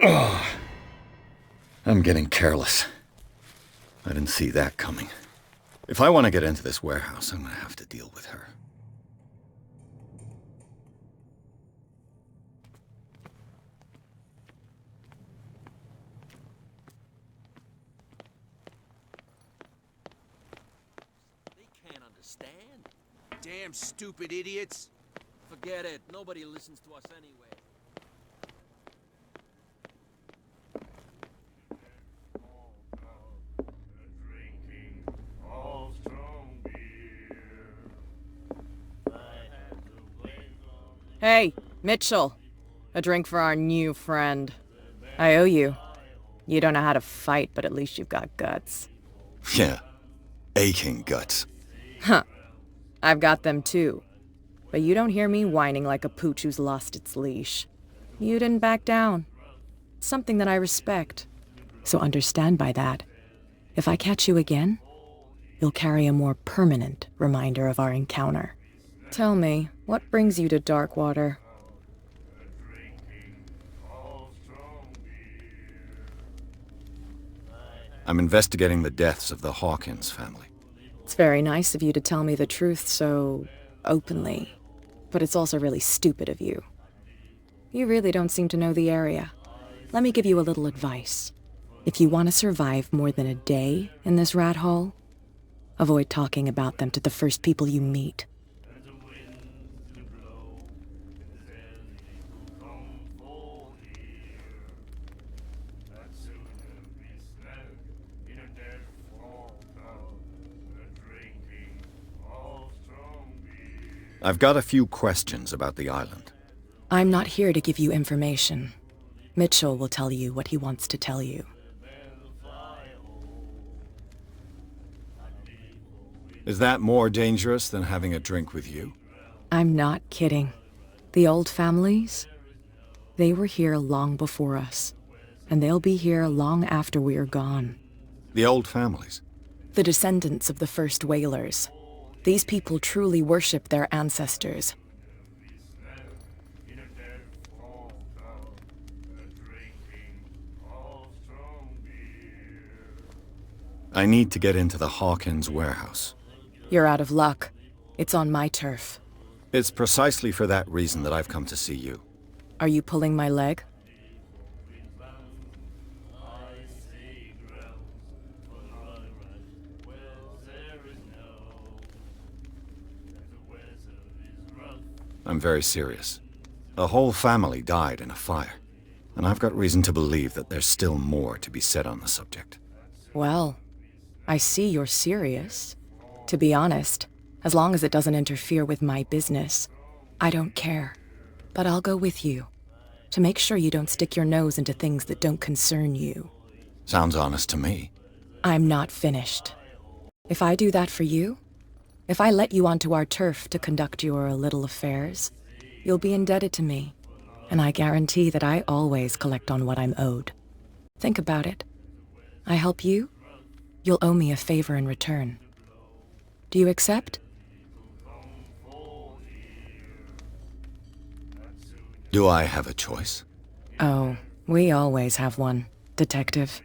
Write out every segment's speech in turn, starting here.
Oh, I'm getting careless. I didn't see that coming. If I want to get into this warehouse, I'm going to have to deal with her. They can't understand. Damn stupid idiots. Forget it. Nobody listens to us anyway. Hey, Mitchell. A drink for our new friend. I owe you. You don't know how to fight, but at least you've got guts. Yeah. Aching guts. Huh. I've got them too. But you don't hear me whining like a pooch who's lost its leash. You didn't back down. Something that I respect. So understand by that. If I catch you again, you'll carry a more permanent reminder of our encounter. Tell me, what brings you to Darkwater? I'm investigating the deaths of the Hawkins family. It's very nice of you to tell me the truth so openly. But it's also really stupid of you. You really don't seem to know the area. Let me give you a little advice. If you want to survive more than a day in this rat hole, avoid talking about them to the first people you meet. I've got a few questions about the island. I'm not here to give you information. Mitchell will tell you what he wants to tell you. Is that more dangerous than having a drink with you? I'm not kidding. The old families, they were here long before us, and they'll be here long after we are gone. The old families? The descendants of the first whalers. These people truly worship their ancestors. I need to get into the Hawkins warehouse. You're out of luck. It's on my turf. It's precisely for that reason that I've come to see you. Are you pulling my leg? I'm very serious. A whole family died in a fire, and I've got reason to believe that there's still more to be said on the subject. Well, I see you're serious. To be honest, as long as it doesn't interfere with my business, I don't care. But I'll go with you, to make sure you don't stick your nose into things that don't concern you. Sounds honest to me. I'm not finished. If I do that for you, if I let you onto our turf to conduct your little affairs, you'll be indebted to me, and I guarantee that I always collect on what I'm owed. Think about it. I help you, you'll owe me a favor in return. Do you accept? Do I have a choice? Oh, we always have one, Detective.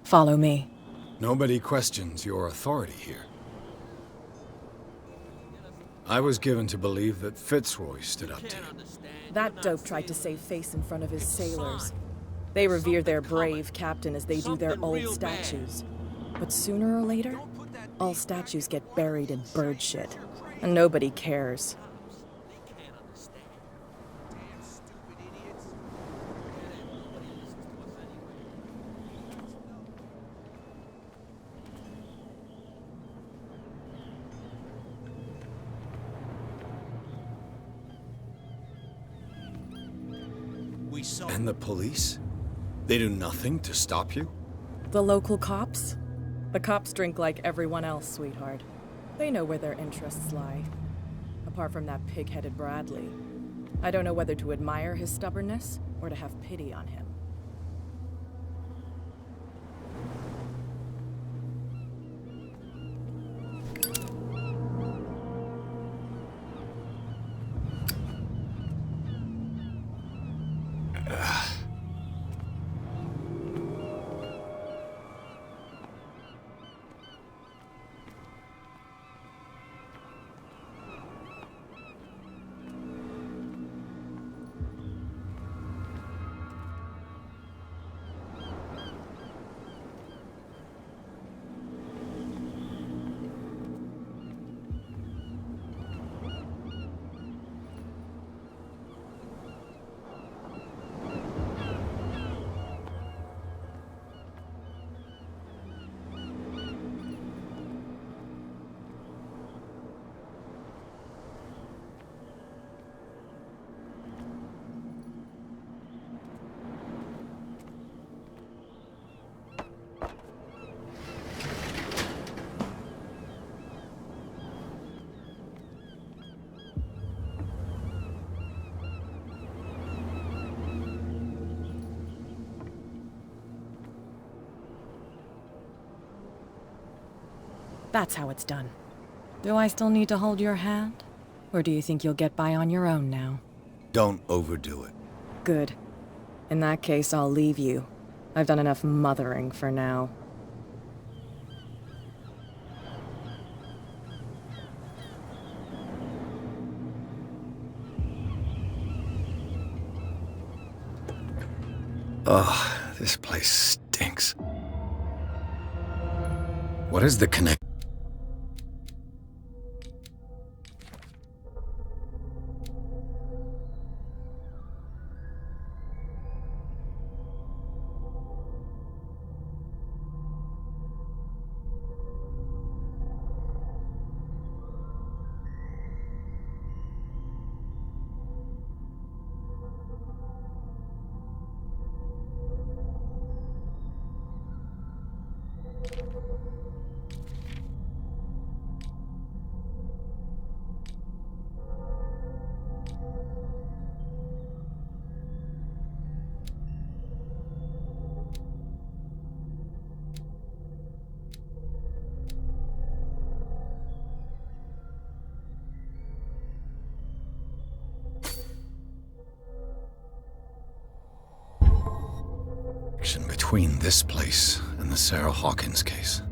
Follow me. Nobody questions your authority here. I was given to believe that Fitzroy stood up to you. That dope tried to save face in front of his sailors. They revere their brave captain as they do their old statues. But sooner or later, all statues get buried in bird shit, and nobody cares. And the police? They do nothing to stop you? The local cops? The cops drink like everyone else, sweetheart. They know where their interests lie. Apart from that pig-headed Bradley. I don't know whether to admire his stubbornness or to have pity on him. That's how it's done. Do I still need to hold your hand? Or do you think you'll get by on your own now? Don't overdo it. Good. In that case, I'll leave you. I've done enough mothering for now. Ugh, this place stinks. What is the connect? Between this place and the Sarah Hawkins case.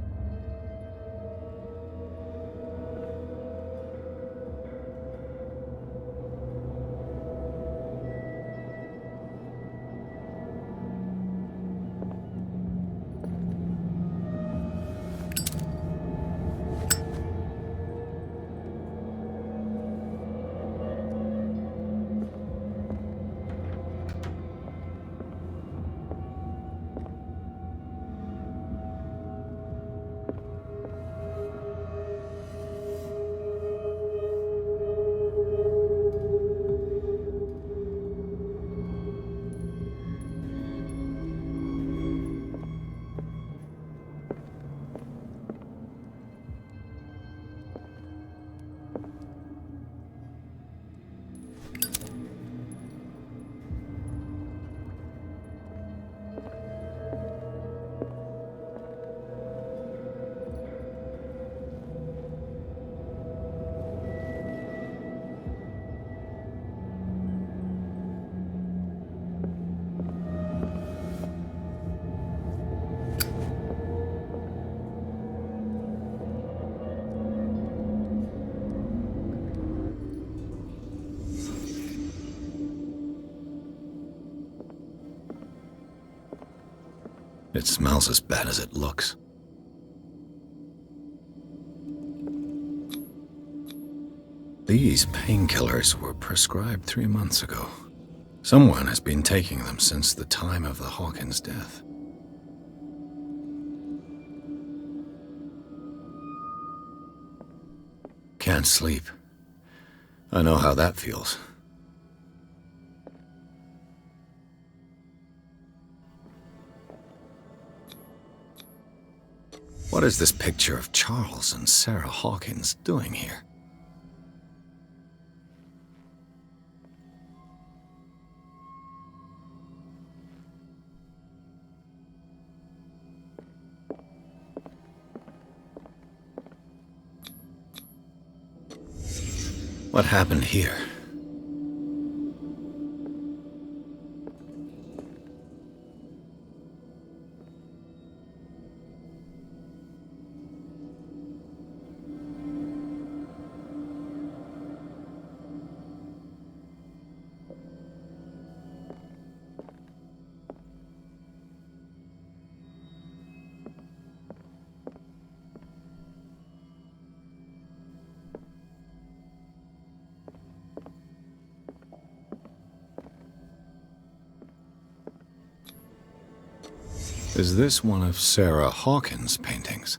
It smells as bad as it looks. These painkillers were prescribed 3 months ago. Someone has been taking them since the time of the Hawkins death. Can't sleep. I know how that feels. What is this picture of Charles and Sarah Hawkins doing here? What happened here? Is this one of Sarah Hawkins' paintings?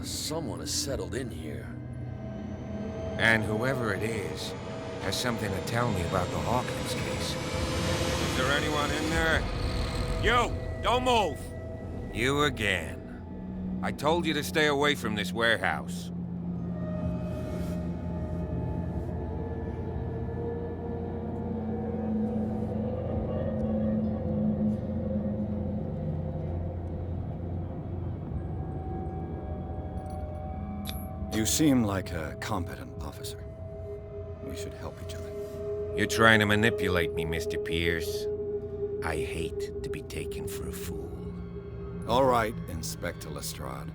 Someone has settled in here. And whoever it is has something to tell me about the Hawkins case. Is there anyone in there? You! Don't move! You again. I told you to stay away from this warehouse. You seem like a competent officer. We should help each other. You're trying to manipulate me, Mr. Pierce. I hate to be taken for a fool. All right, Inspector Lestrade.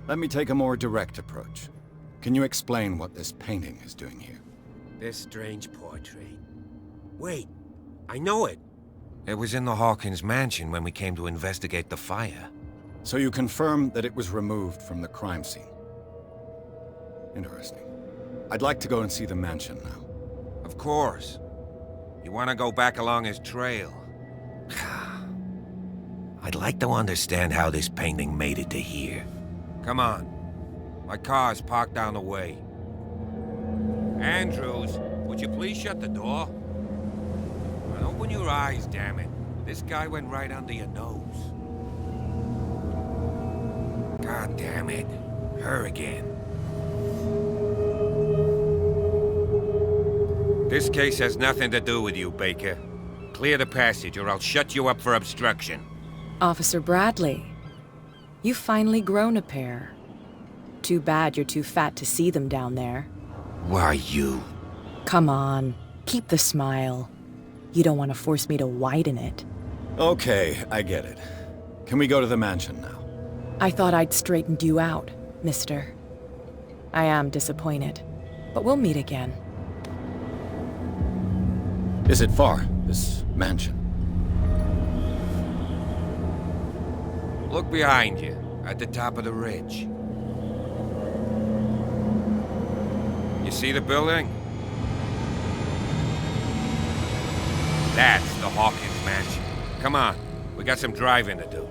Let me take a more direct approach. Can you explain what this painting is doing here? This strange portrait. Wait, I know it. It was in the Hawkins mansion when we came to investigate the fire. So you confirm that it was removed from the crime scene? Interesting. I'd like to go and see the mansion now. Of course. You want to go back along his trail? I'd like to understand how this painting made it to here. Come on. My car's parked down the way. Andrews, would you please shut the door? Well, open your eyes, damn it. This guy went right under your nose. God damn it. Her again. This case has nothing to do with you, Baker. Clear the passage or I'll shut you up for obstruction. Officer Bradley, you've finally grown a pair. Too bad you're too fat to see them down there. Why you? Come on, keep the smile. You don't want to force me to widen it. Okay, I get it. Can we go to the mansion now? I thought I'd straightened you out, mister. I am disappointed, but we'll meet again. Is it far, this mansion? Look behind you, at the top of the ridge. You see the building? That's the Hawkins mansion. Come on, we got some driving to do.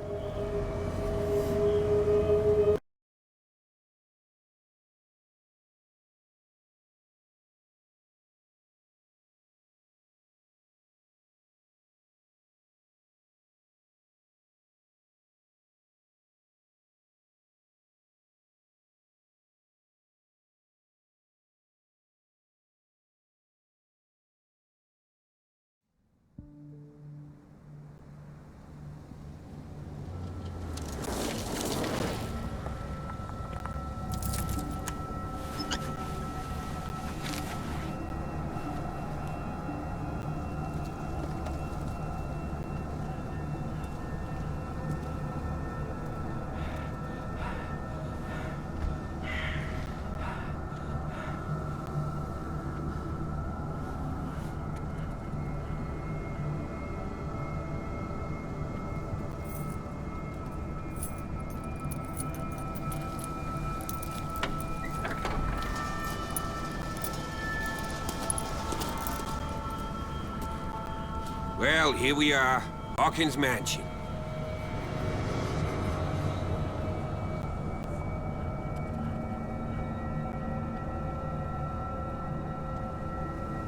Well, here we are. Hawkins Mansion.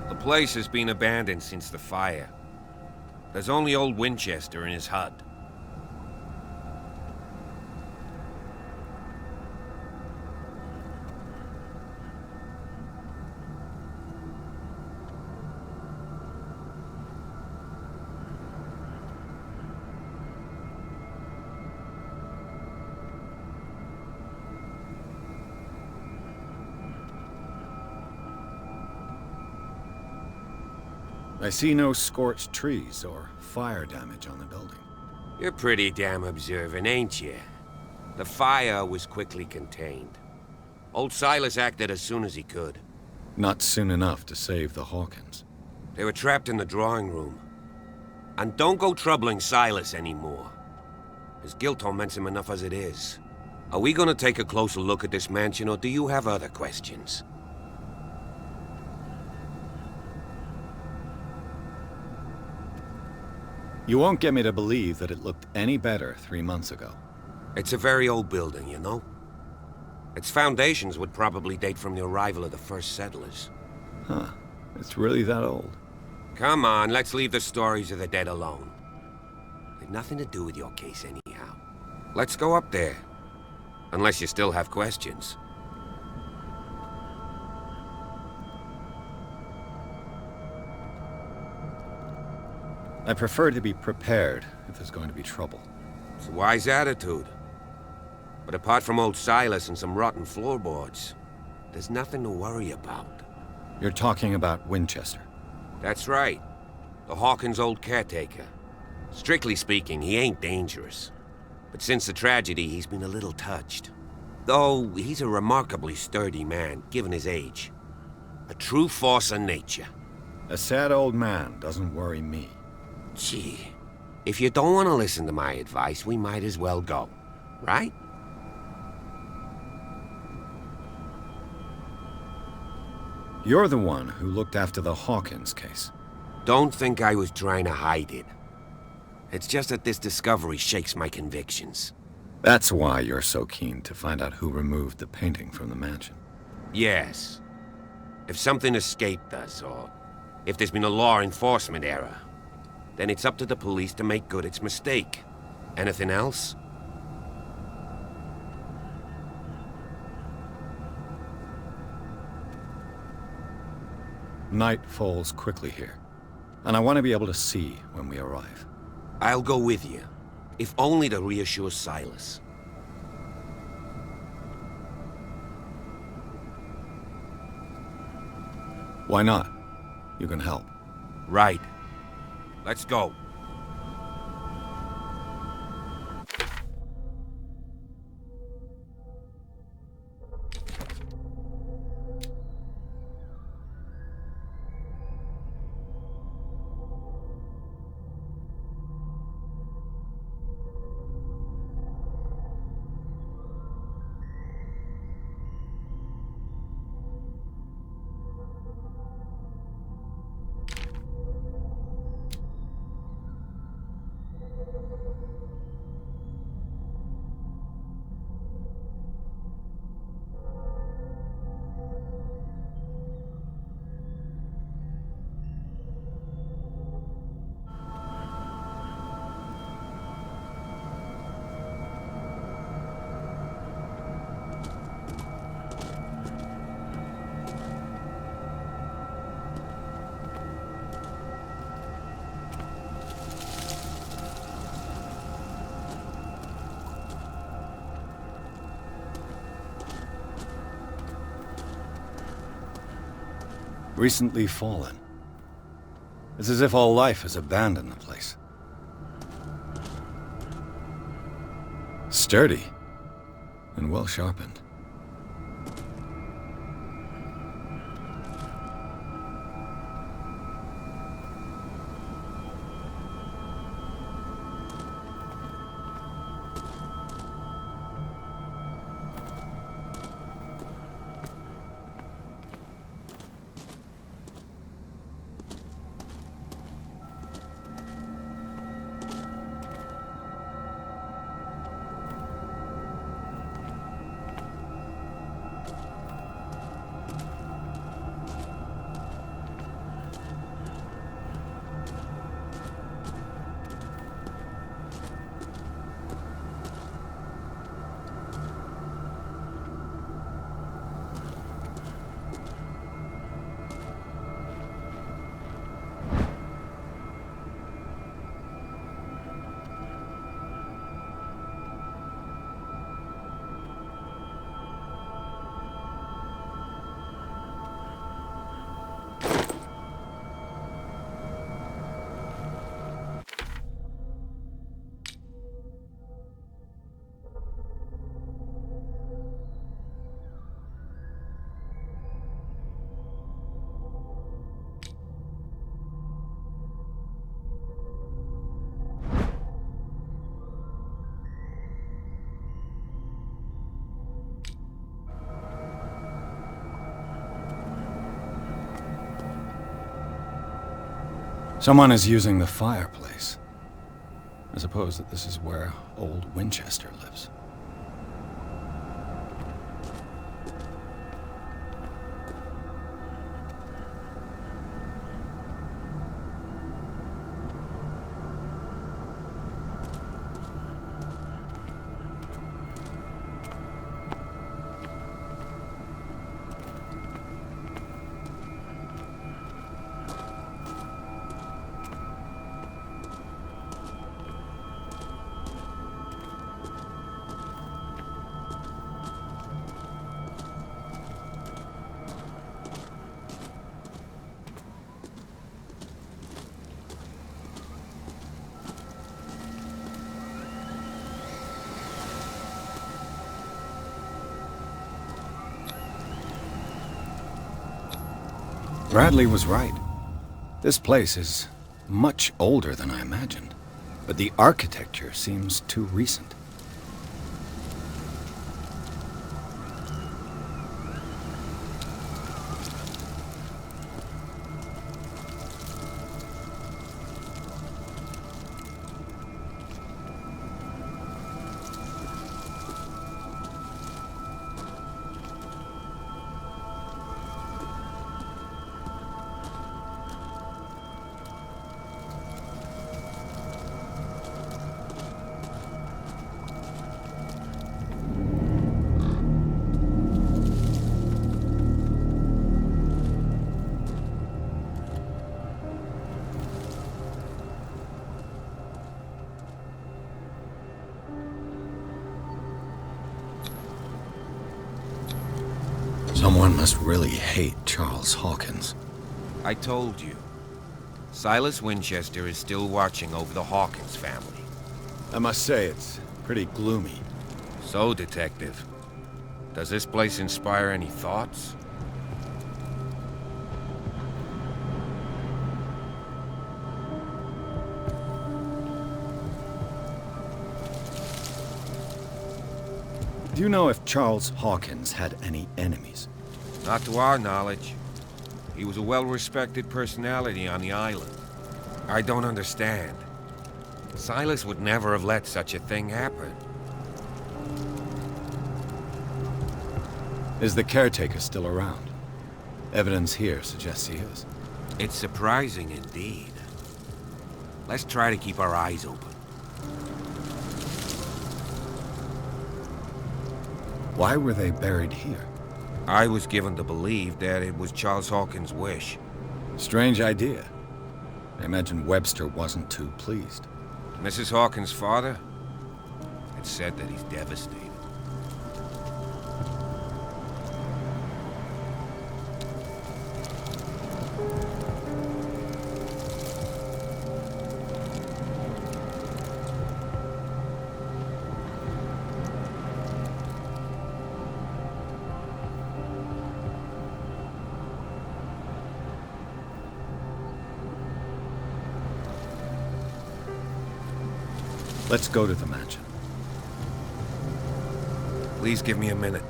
The place has been abandoned since the fire. There's only old Winchester in his hut. I see no scorched trees or fire damage on the building. You're pretty damn observant, ain't you? The fire was quickly contained. Old Silas acted as soon as he could. Not soon enough to save the Hawkins. They were trapped in the drawing room. And don't go troubling Silas anymore. His guilt torments him enough as it is. Are we gonna take a closer look at this mansion, or do you have other questions? You won't get me to believe that it looked any better 3 months ago. It's a very old building, you know? Its foundations would probably date from the arrival of the first settlers. Huh. It's really that old. Come on, let's leave the stories of the dead alone. They've nothing to do with your case anyhow. Let's go up there. Unless you still have questions. I prefer to be prepared if there's going to be trouble. It's a wise attitude. But apart from old Silas and some rotten floorboards, there's nothing to worry about. You're talking about Winchester. That's right. The Hawkins' old caretaker. Strictly speaking, he ain't dangerous. But since the tragedy, he's been a little touched. Though, he's a remarkably sturdy man, given his age. A true force of nature. A sad old man doesn't worry me. Gee, if you don't want to listen to my advice, we might as well go, right? You're the one who looked after the Hawkins case. Don't think I was trying to hide it. It's just that this discovery shakes my convictions. That's why you're so keen to find out who removed the painting from the mansion. Yes. If something escaped us, or if there's been a law enforcement error, then it's up to the police to make good its mistake. Anything else? Night falls quickly here, and I want to be able to see when we arrive. I'll go with you, if only to reassure Silas. Why not? You can help. Right. Let's go. recently fallen. It's as if all life has abandoned the place. Sturdy and well sharpened. Someone is using the fireplace. I suppose that this is where old Winchester lives. Bradley was right. This place is much older than I imagined, but the architecture seems too recent. Someone must really hate Charles Hawkins. I told you. Silas Winchester is still watching over the Hawkins family. I must say, it's pretty gloomy. So, Detective, does this place inspire any thoughts? Do you know if Charles Hawkins had any enemies? Not to our knowledge. He was a well-respected personality on the island. I don't understand. Silas would never have let such a thing happen. Is the caretaker still around? Evidence here suggests he is. It's surprising indeed. Let's try to keep our eyes open. Why were they buried here? I was given to believe that it was Charles Hawkins' wish. Strange idea. I imagine Webster wasn't too pleased. Mrs. Hawkins' father? It's said that he's devastated. Let's go to the mansion. Please give me a minute.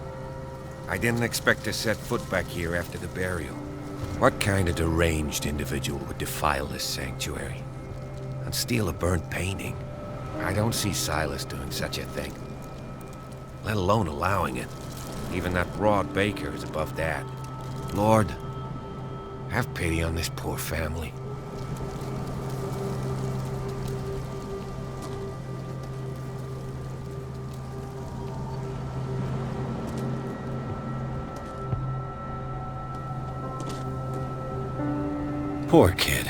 I didn't expect to set foot back here after the burial. What kind of deranged individual would defile this sanctuary? And steal a burnt painting? I don't see Silas doing such a thing. Let alone allowing it. Even that broad baker is above that. Lord, have pity on this poor family. Poor kid.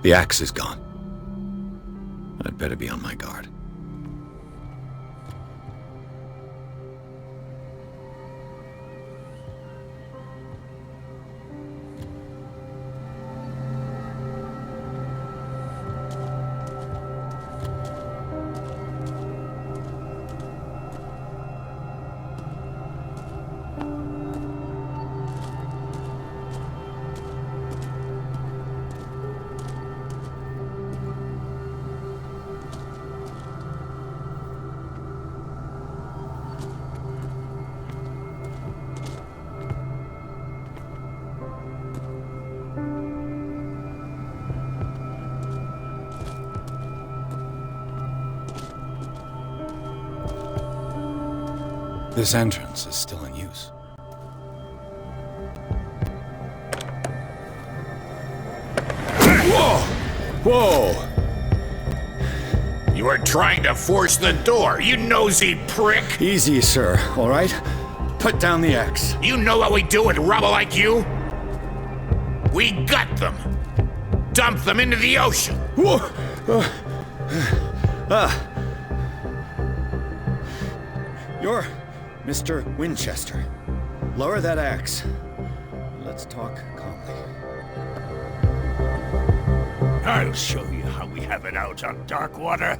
The axe is gone. I'd better be on my guard. This entrance is still in use. Whoa! Whoa! You are trying to force the door, you nosy prick! Easy, sir, all right? Put down the axe. You know what we do with rubble like you? We gut them! Dump them into the ocean! Whoa! You're Mr. Winchester. Lower that axe. Let's talk calmly. I'll show you how we have it out on dark water.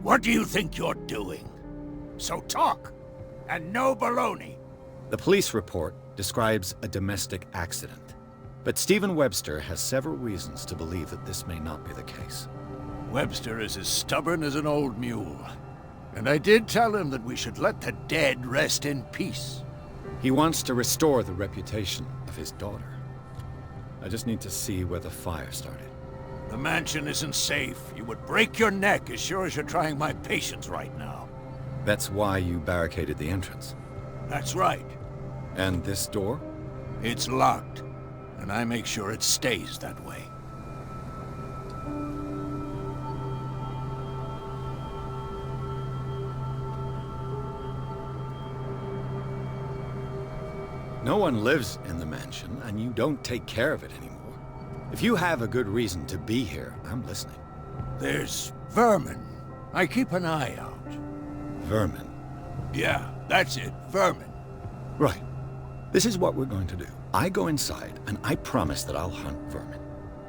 What do you think you're doing? So talk, and no baloney. The police report describes a domestic accident, but Stephen Webster has several reasons to believe that this may not be the case. Webster is as stubborn as an old mule. And I did tell him that we should let the dead rest in peace. He wants to restore the reputation of his daughter. I just need to see where the fire started. The mansion isn't safe. You would break your neck as sure as you're trying my patience right now. That's why you barricaded the entrance. That's right. And this door? It's locked, and I make sure it stays that way. No one lives in the mansion, and you don't take care of it anymore. If you have a good reason to be here, I'm listening. There's vermin. I keep an eye out. Vermin? Yeah, that's it, vermin. Right. This is what we're going to do. I go inside, and I promise that I'll hunt vermin.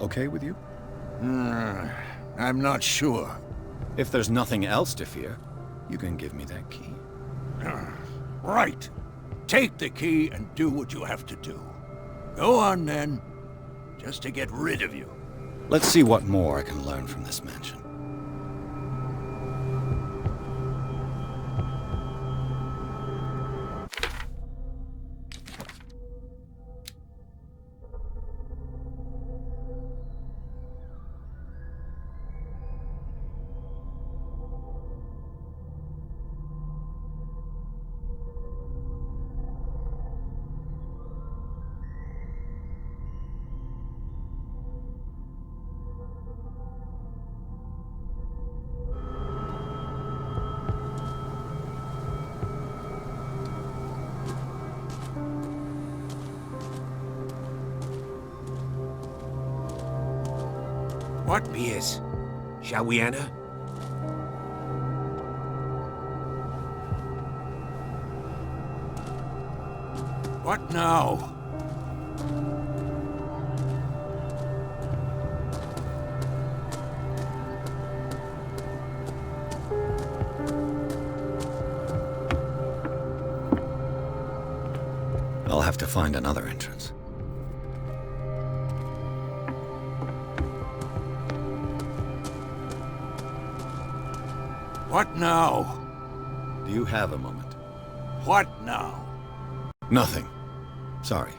Okay with you? I'm not sure. If there's nothing else to fear, you can give me that key. Right. Take the key and do what you have to do. Go on, then. Just to get rid of you. Let's see what more I can learn from this mansion. What, Pierce? Shall we enter? What now? I'll have to find another entrance. What now? Do you have a moment? What now? Nothing. Sorry.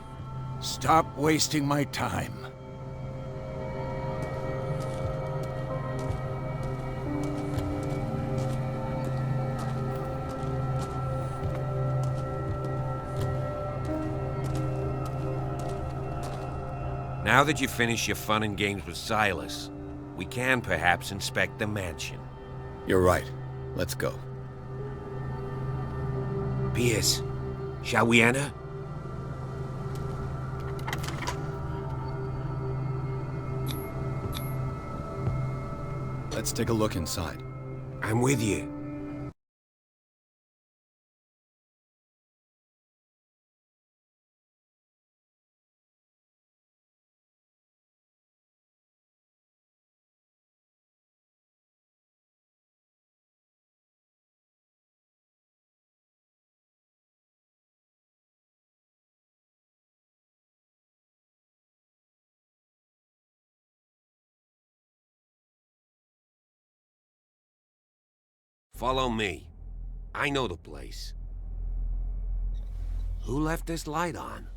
Stop wasting my time. Now that you've finished your fun and games with Silas, we can perhaps inspect the mansion. You're right. Let's go. Pierce, shall we enter? Let's take a look inside. I'm with you. Follow me. I know the place. Who left this light on?